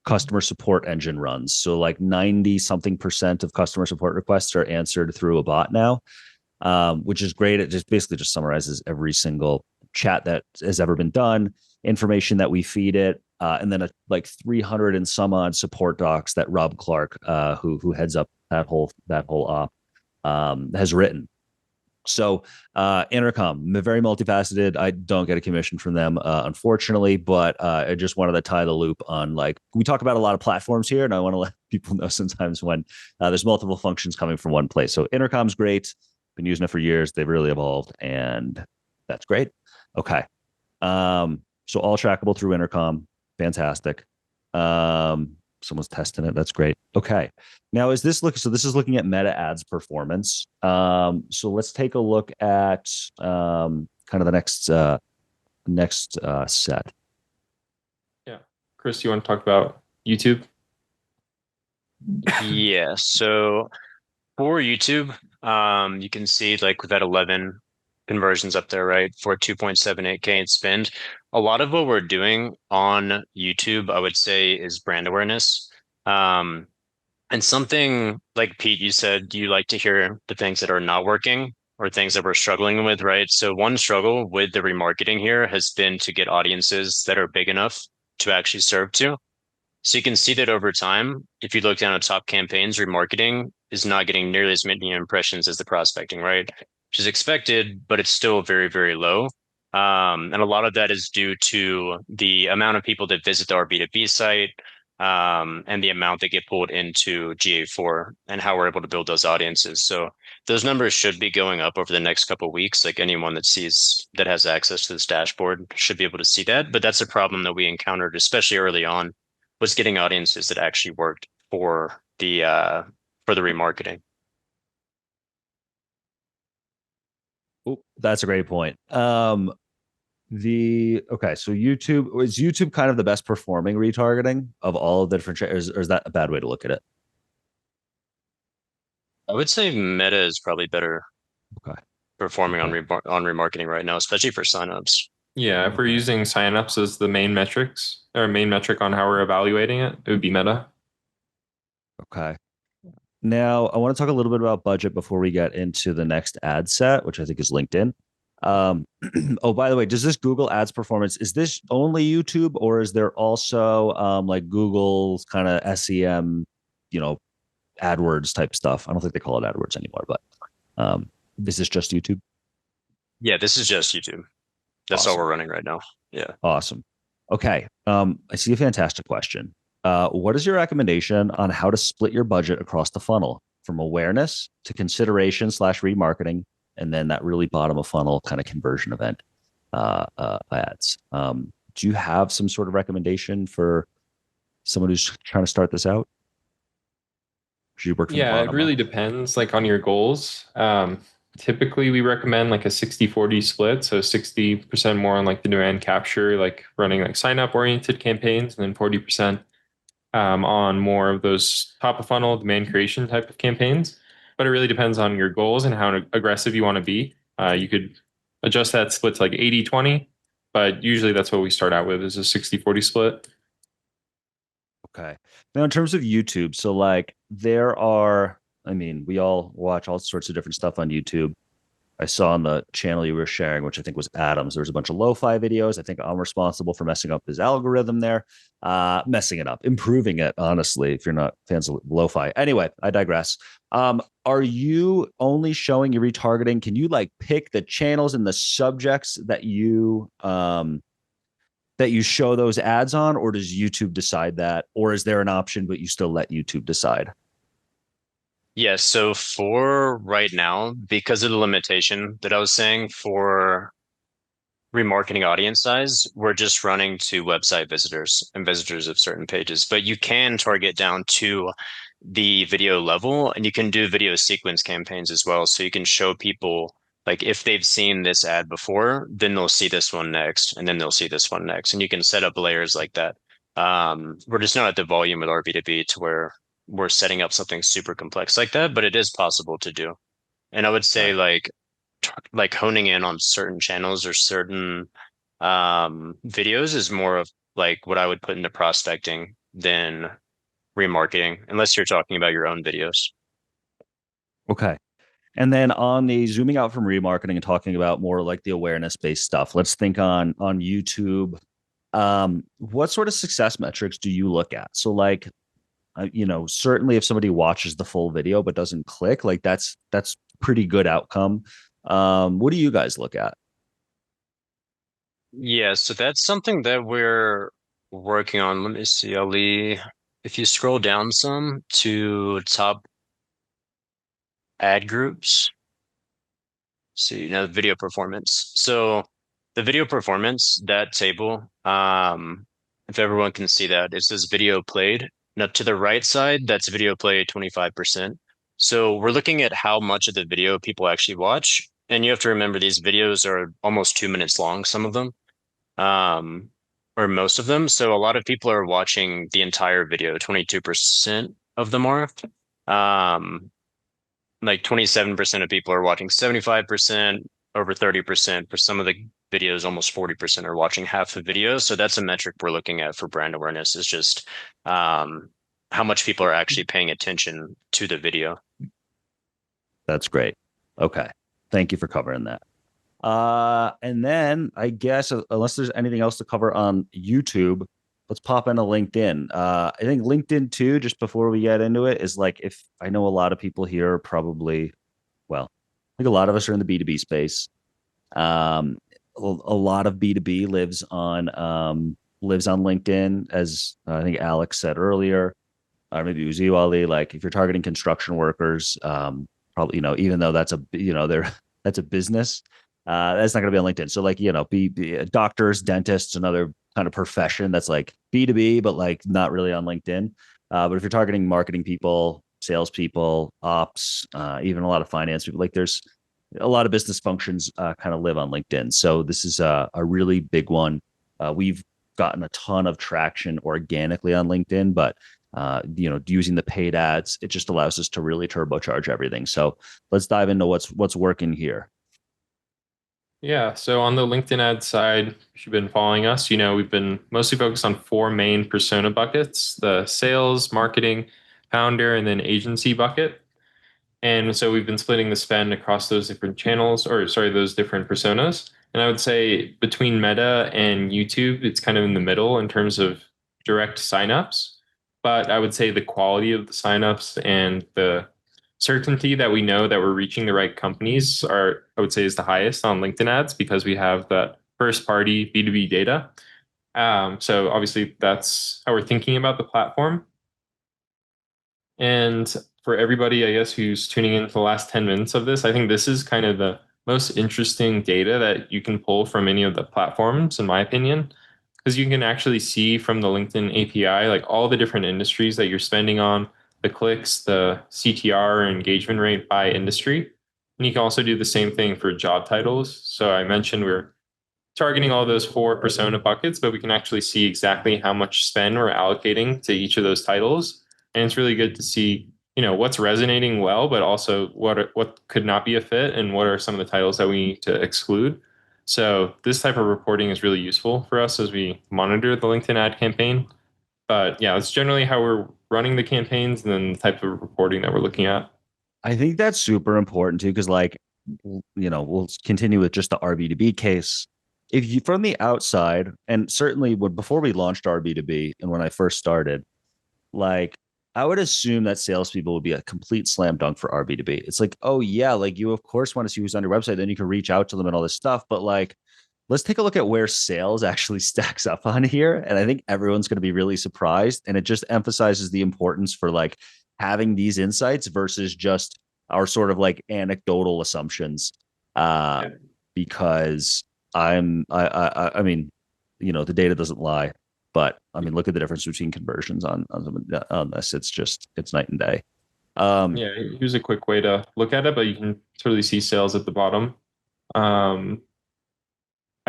customer support engine runs. So like 90% of customer support requests are answered through a bot now, which is great. It just basically just summarizes every single chat that has ever been done, information that we feed it, and then like 300 and some odd support docs that Rob Clark, who heads up that whole op, has written. So Intercom, very multifaceted. I don't get a commission from them, unfortunately, but I just wanted to tie the loop on, like, we talk about a lot of platforms here, and I want to let people know sometimes when there's multiple functions coming from one place. So Intercom's great. Been using it for years. They've really evolved, and that's great. Okay. So all trackable through Intercom. Fantastic. Someone's testing it. That's great. Okay. Now, so this is looking at Meta ads performance. So let's take a look at kind of the next set. Yeah. Chris, you want to talk about YouTube? Yeah. So for YouTube, you can see like with that 11 conversions up there, right? For 2.78K in spend. A lot of what we're doing on YouTube, I would say, is brand awareness. And something like Pete, you said you like to hear the things that are not working or things that we're struggling with, right? So one struggle with the remarketing here has been to get audiences that are big enough to actually serve to. So you can see that over time, if you look down at top campaigns, remarketing is not getting nearly as many impressions as the prospecting, right? Which is expected, but it's still very, very low. And a lot of that is due to the amount of people that visit our B2B site, and the amount that get pulled into GA4 and how we're able to build those audiences. So those numbers should be going up over the next couple of weeks. Like anyone that has access to this dashboard should be able to see that. But that's a problem that we encountered, especially early on, was getting audiences that actually worked for the remarketing. Oh, that's a great point. So YouTube kind of the best performing retargeting of all of the different or is that a bad way to look at it? I would say Meta is probably better performing on remarketing right now, especially for signups. Yeah, if we're using signups as the main metric on how we're evaluating it, it would be Meta. Okay. Now, I want to talk a little bit about budget before we get into the next ad set, which I think is LinkedIn. Oh, by the way, does this Google Ads performance, is this only YouTube, or is there also like Google's kind of SEM, AdWords type stuff? I don't think they call it AdWords anymore, but this is just YouTube? Yeah, this is just YouTube. That's awesome. all we're running right now. Yeah. Awesome. Okay. I see a fantastic question. What is your recommendation on how to split your budget across the funnel from awareness to consideration / remarketing, and then that really bottom of funnel kind of conversion event ads? Do you have some sort of recommendation for someone who's trying to start this out? Should you work from the bottom it really depends, like on your goals. Typically we recommend like a 60-40 split. So 60% more on like the demand capture, like running like sign up oriented campaigns, and then 40% on more of those top of funnel demand creation type of campaigns. But it really depends on your goals and how aggressive you want to be. You could adjust that split to like 80-20, but usually that's what we start out with, is a 60-40 split. Okay. Now, in terms of YouTube, so like there are, I mean, we all watch all sorts of different stuff on YouTube. I saw on the channel you were sharing, which I think was Adam's, there was a bunch of lo-fi videos. I think I'm responsible for messing up his algorithm there, messing it up, improving it, honestly, if you're not fans of lo-fi. Anyway, I digress. Are you only showing your retargeting? Can you like pick the channels and the subjects that you show those ads on, or does YouTube decide that? Or is there an option, but you still let YouTube decide? Yeah, so for right now, because of the limitation that I was saying for remarketing audience size, we're just running to website visitors and visitors of certain pages. But you can target down to the video level, and you can do video sequence campaigns as well. So you can show people, like, if they've seen this ad before, then they'll see this one next, and then they'll see this one next. And you can set up layers like that. We're just not at the volume with our B2B to where we're setting up something super complex like that, but it is possible to do. And I would say like honing in on certain channels or certain videos is more of like what I would put into prospecting than remarketing, unless you're talking about your own videos. Okay. And then on the zooming out from remarketing and talking about more like the awareness based stuff, let's think on YouTube. What sort of success metrics do you look at? So like, certainly if somebody watches the full video but doesn't click, like that's pretty good outcome. What do you guys look at? Yeah, so that's something that we're working on. Let me see, Ali. If you scroll down some to top ad groups, see, video performance. So the video performance, that table, if everyone can see that, it says video played. Now to the right side, that's video played 25%. So we're looking at how much of the video people actually watch. And you have to remember these videos are almost 2 minutes long, some of them, um, or most of them. So a lot of people are watching the entire video, 22% of them are. Um, like 27% of people are watching 75%, over 30%. For some of the videos, almost 40% are watching half the video. So that's a metric we're looking at for brand awareness, is just how much people are actually paying attention to the video. That's great. Okay. Thank you for covering that. And then I guess unless there's anything else to cover on YouTube, let's pop into LinkedIn. I think LinkedIn too, just before we get into it, is like, if I know a lot of people here probably, well, I think a lot of us are in the B2B space. A lot of B2B lives on LinkedIn, as I think Alex said earlier, or maybe it was you, Ali. Like if you're targeting construction workers, probably, even though that's that's a business, that's not going to be on LinkedIn. So like, be doctors, dentists, another kind of profession that's like B2B, but like not really on LinkedIn. But if you're targeting marketing people, salespeople, ops, even a lot of finance people, like there's a lot of business functions kind of live on LinkedIn. So this is a really big one. We've gotten a ton of traction organically on LinkedIn, but using the paid ads, it just allows us to really turbocharge everything. So let's dive into what's working here. Yeah, so on the LinkedIn ad side, if you've been following us, we've been mostly focused on four main persona buckets: the sales, marketing, founder, and then agency bucket. And so we've been splitting the spend across those different channels, or sorry, those different personas. And I would say between Meta and YouTube, it's kind of in the middle in terms of direct signups. But I would say the quality of the signups and the certainty that we know that we're reaching the right companies I would say, is the highest on LinkedIn ads, because we have that first party B2B data. So obviously that's how we're thinking about the platform. And for everybody, I guess, who's tuning in for the last 10 minutes of this, I think this is kind of the most interesting data that you can pull from any of the platforms, in my opinion, because you can actually see from the LinkedIn API, like all the different industries that you're spending on, the clicks, the CTR or engagement rate by industry. And you can also do the same thing for job titles. So I mentioned we're targeting all those 4 persona buckets, but we can actually see exactly how much spend we're allocating to each of those titles. And it's really good to see, what's resonating well, but also what could not be a fit and what are some of the titles that we need to exclude. So this type of reporting is really useful for us as we monitor the LinkedIn ad campaign. But yeah, it's generally how we're running the campaigns and then the type of reporting that we're looking at. I think that's super important too, because we'll continue with just the RB2B case. If you from the outside, and certainly before we launched RB2B and when I first started, like I would assume that salespeople would be a complete slam dunk for RB2B. It's like, oh yeah, like you of course want to see who's on your website, then you can reach out to them and all this stuff. But like, let's take a look at where sales actually stacks up on here. And I think everyone's going to be really surprised. And it just emphasizes the importance for like having these insights versus just our sort of like anecdotal assumptions. Because I mean, the data doesn't lie. But I mean, look at the difference between conversions on this. It's night and day. Yeah, here's a quick way to look at it, but you can totally see sales at the bottom. I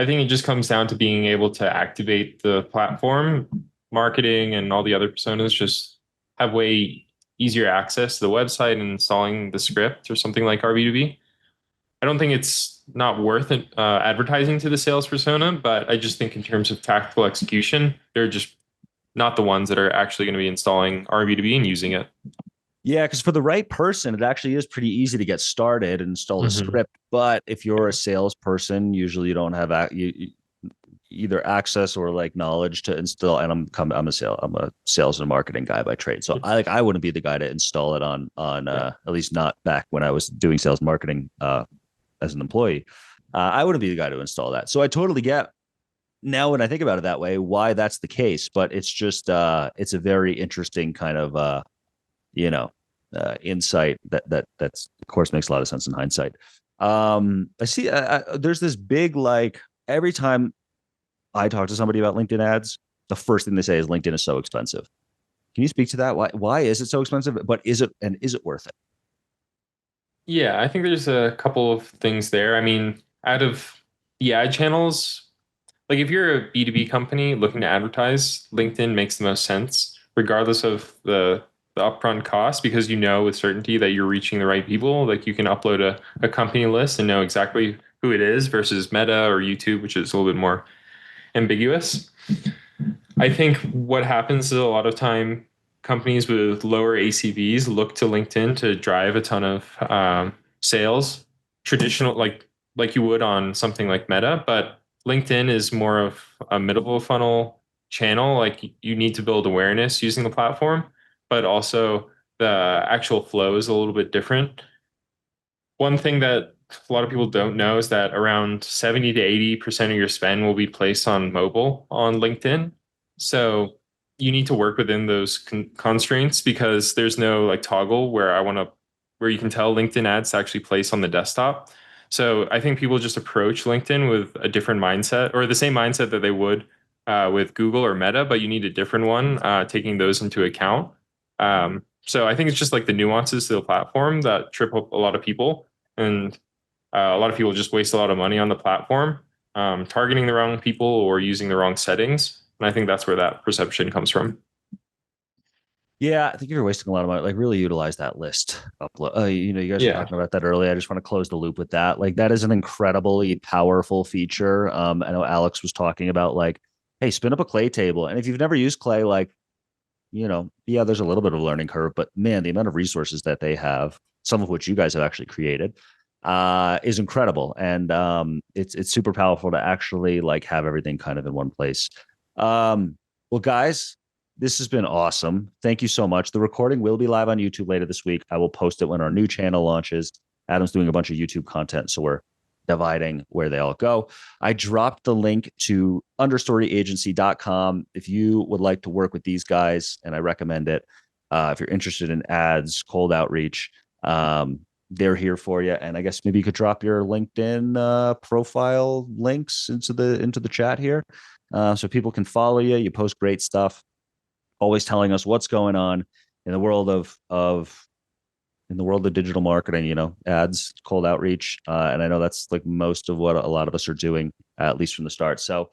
think it just comes down to being able to activate the platform, marketing, and all the other personas just have way easier access to the website and installing the script or something like RB2B. I don't think it's not worth it, advertising to the sales persona, but I just think in terms of tactical execution, they're just not the ones that are actually going to be installing RB2B and using it. Yeah, because for the right person, it actually is pretty easy to get started and install the script. But if you're a salesperson, usually you don't have either access or like knowledge to install. And I'm a sales and marketing guy by trade, so I wouldn't be the guy to install it on at least not back when I was doing sales marketing as an employee. I wouldn't be the guy to install that. So I totally get now when I think about it that way why that's the case. But it's just it's a very interesting kind of insight that's of course makes a lot of sense in hindsight. I see there's this big, like, every time I talk to somebody about LinkedIn ads, the first thing they say is LinkedIn is so expensive. Can you speak to that? Why is it so expensive? But is it worth it? Yeah, I think there's a couple of things there. I mean, out of the ad channels, like if you're a B2B company looking to advertise, LinkedIn makes the most sense, regardless of the upfront cost, because with certainty that you're reaching the right people. Like you can upload a company list and know exactly who it is versus Meta or YouTube, which is a little bit more ambiguous. I think what happens is a lot of time companies with lower ACVs look to LinkedIn to drive a ton of sales, traditional like you would on something like Meta, but LinkedIn is more of a middle funnel channel. Like you need to build awareness using the platform, but also the actual flow is a little bit different. One thing that a lot of people don't know is that around 70 to 80% of your spend will be placed on mobile on LinkedIn. So you need to work within those constraints, because there's no like toggle where you can tell LinkedIn ads to actually place on the desktop. So I think people just approach LinkedIn with a different mindset, or the same mindset that they would with Google or Meta, but you need a different one, taking those into account. So I think it's just like the nuances to the platform that trip up a lot of people. And a lot of people just waste a lot of money on the platform, targeting the wrong people or using the wrong settings. And I think that's where that perception comes from. Yeah, I think you're wasting a lot of money. Like, really utilize that list upload. You guys were talking about that earlier. I just want to close the loop with that. Like, that is an incredibly powerful feature. I know Alex was talking about, like, hey, spin up a Clay table. And if you've never used Clay, like, there's a little bit of a learning curve, but man, the amount of resources that they have, some of which you guys have actually created, is incredible. And it's super powerful to actually like have everything kind of in one place. Well, guys, this has been awesome. Thank you so much. The recording will be live on YouTube later this week. I will post it when our new channel launches. Adam's doing a bunch of YouTube content, so we're dividing where they all go. I dropped the link to understoryagency.com if you would like to work with these guys, and I recommend it. If you're interested in ads, cold outreach, they're here for you. And I guess maybe you could drop your LinkedIn profile links into the chat here, so people can follow you. You post great stuff, always telling us what's going on in the world of in the world of digital marketing, ads, cold outreach. And I know that's like most of what a lot of us are doing, at least from the start. So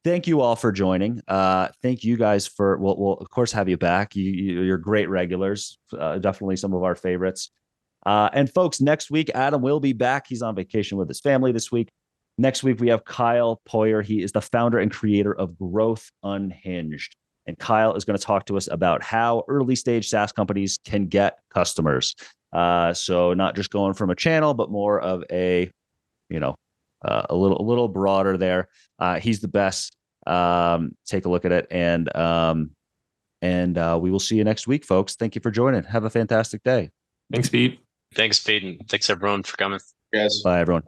thank you all for joining. Thank you guys for, we'll of course have you back. You're great regulars, definitely some of our favorites. And folks, next week, Adam will be back. He's on vacation with his family this week. Next week, we have Kyle Poyer. He is the founder and creator of Growth Unhinged. And Kyle is going to talk to us about how early stage SaaS companies can get customers. So not just going from a channel, but more of a little broader there. He's the best. Take a look at it, and we will see you next week, folks. Thank you for joining. Have a fantastic day. Thanks, Pete. Thanks, Pete, and thanks everyone for coming. Yes. Bye, everyone.